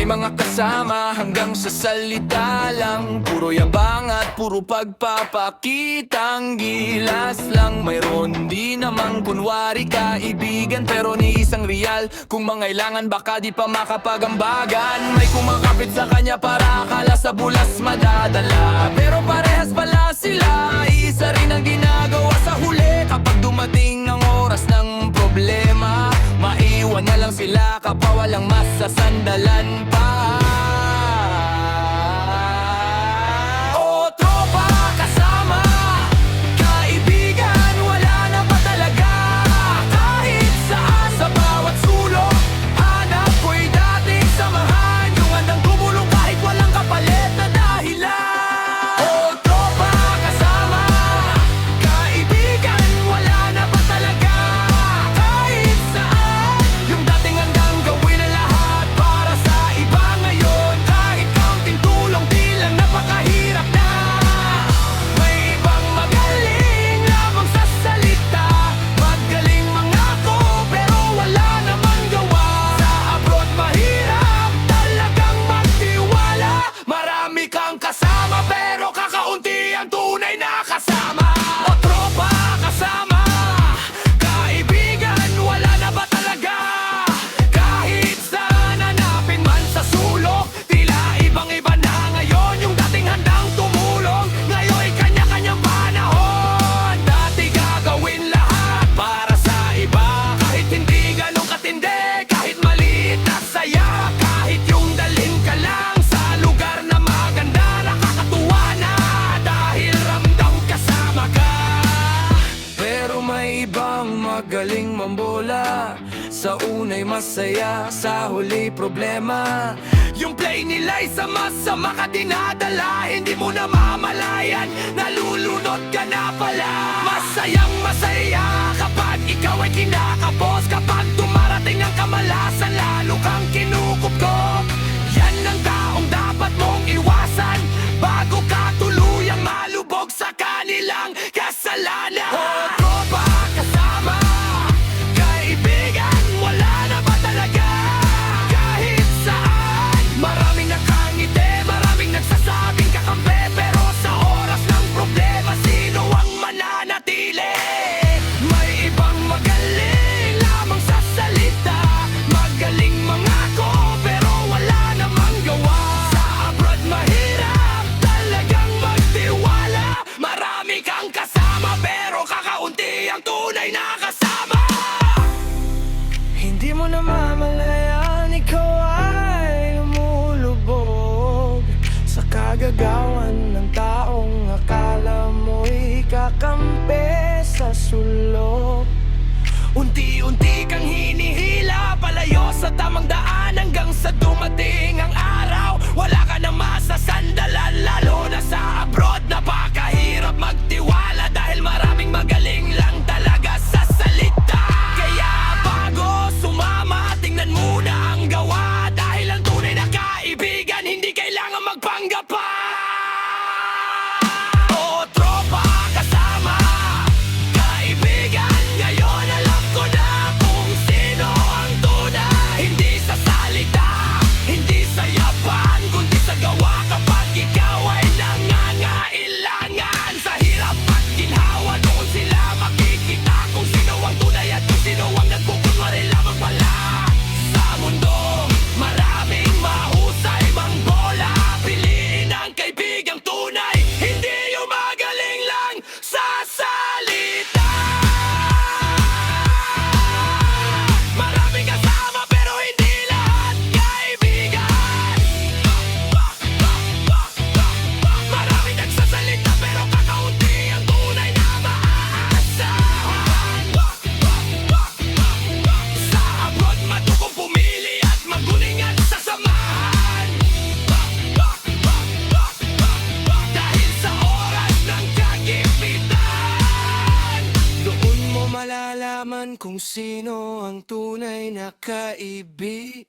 may mga kasama hanggang sa salita lang. Puro yabang at puro pagpapakitang gilas lang. Mayroon di namang kunwari kaibigan, pero ni isang real. Kung mangailangan baka di pa makapagambagan. May kumakapit sa kanya para akala sa bulas madadala, pero parehas pala sila, isa rin ang ginagawa sa huli. Kapag dumating ang oras ng problema, maiwan niya lang sila kapwa walang masasandalan pa. O tropa, kasama, kaibigan, wala na ba talaga? Kahit saan, sa bawat sulok, hanap ko'y dating samahan. Yung handang tumulong kahit walang kapalit na dahilan. O tropa, kasama, kaibigan, wala na ba talaga? Kahit saan, yung dating handang gawin na lahat para sa iba ngayon. Kahit kaunting tulong, di lang napakahirap na. May ibang magaling lamang sa salita, magaling mangako pero wala namang gawa. Sa abroad mahirap talagang magtiwala. Marami kang kasama pero kakaunti ang tunay na kasama. O tropa, kasama, kaibigan, wala na ba talaga? Kahit saan hanapin man sa sulok, tila ibang-iba na ngayon. Yung dating handang tumulong, ngayon'y kanya-kanyang panahon. Dati gagawin lahat para sa iba, kahit hindi ganun katindi, kahit maliit na saya. Kahit yung dalhin ka lang sa lugar na maganda, nakakatuwa na dahil ramdam kasama ka. Pero may ibang magaling mambola, sa unay masaya, sa huli problema. Yung play nila'y sama-sama ka dinadala, hindi mo na mamalayan, nalulunod ka na pala. Masayang masaya kapag ikaw ay kinakapos. Kapag dumarating ang kamalasan, lalo kang kinukupkop. Yan ang taong dapat mong iwasan bago ka tuluyang malubog sa kanilang kasalanan. O tropa, kasama, kaibigan, wala na ba talaga? Kahit saan, maraming nakangiti, maraming nagsasabing kakampi, pero sa oras ng problema, sino ang mananatili? May ibang magaling lamang sa salita, magaling mangako pero wala namang gawa. Sa abroad mahirap talagang magtiwala. Marami kang kasama pero kakaunti ang tunay na kasama. Hindi mo na mamalayan, ikaw ay lumulubog sa kagagawan ng taong akala mo'y kakampi sa sulok. Unti-unti kang hinihila palayo sa tamang daan, hanggang sa dumating ang araw wala ka nang masasandalan. Lalo na sa abroad, napakahirap magtiwala dahil maraming magaling lang talaga sa salita. Kaya bago sumama, tingnan muna ang gawa, dahil ang tunay na kaibigan hindi kailangan magpanggap pa. O tropa, kasama, kaibigan, ngayon alam ko na kung sino ang tunay. Hindi sa salita, hindi sa yapan, kundi sa gawa. Kapag ikaw ay nangangailangan, sa hirap at ginhawa, doon sila makikita kung sino ang tunay at kung sino ang nagkukunwari lamang pala. Sa mundo, maraming mahusay mang bola, piliin ang kaibigang tunay, hindi yung magaling lang sa salita. Maraming kasama pero hindi lahat kaibigan. Maraming nagsasalita pero kakaunti ang tunay na maaasahan. Sa abroad matutong pumili at maguningan sa samahan. Dahil sa oras ng kagipitan, doon mo malalaman kung sino ang tunay na kaibigan.